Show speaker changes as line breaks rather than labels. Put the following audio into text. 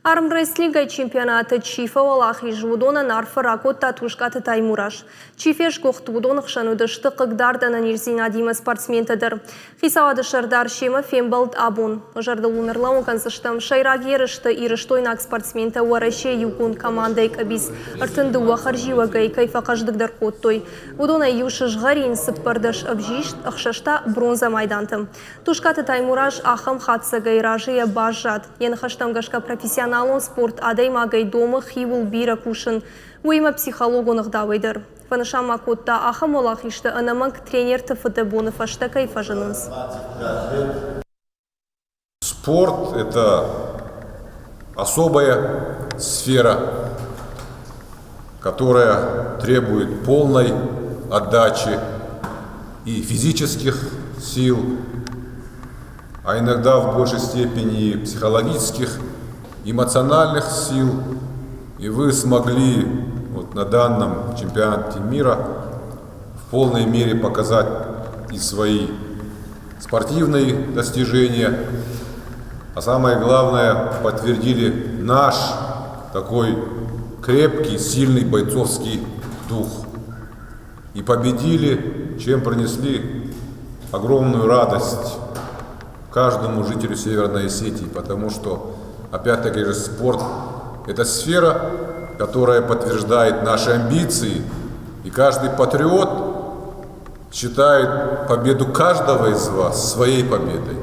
Армрестлинга чемпионаты Чифа Валахи жудона нарфа ракотта тушкаты таймураш. Чифеш кохтудон хшанудышты қыгдардана нирзина дима спортсментадыр. Хисавады шардар шема фембалд абун. Жарды лунарлау консыштам шайрагерышты ирыштойнак спортсмента уараще юкун командой кабис. Артынды уахаржива гай кайфа каждыгдар коттой. Удона юшыш гарин сыппардаш обжишт ахшашта бронза майдантым. Тушкаты таймураш ахам хатса гайражия бажат. Янхаштам гашка профессионал спорт адай магай дома хивул бира кушын уйма психологонық дауайдыр. Фанышама котта ахам олахишты анаманг тренер ТФТ фашта кайфажыныз.
Спорт – это особая сфера, которая требует полной отдачи и физических сил, а иногда в большей степени и психологических, эмоциональных сил. И вы смогли вот на данном чемпионате мира в полной мере показать и свои спортивные достижения, а самое главное, подтвердили наш такой крепкий, сильный бойцовский дух и победили, чем принесли огромную радость каждому жителю Северной Осетии, потому что опять-таки же спорт – это сфера, которая подтверждает наши амбиции, и каждый патриот считает победу каждого из вас своей победой.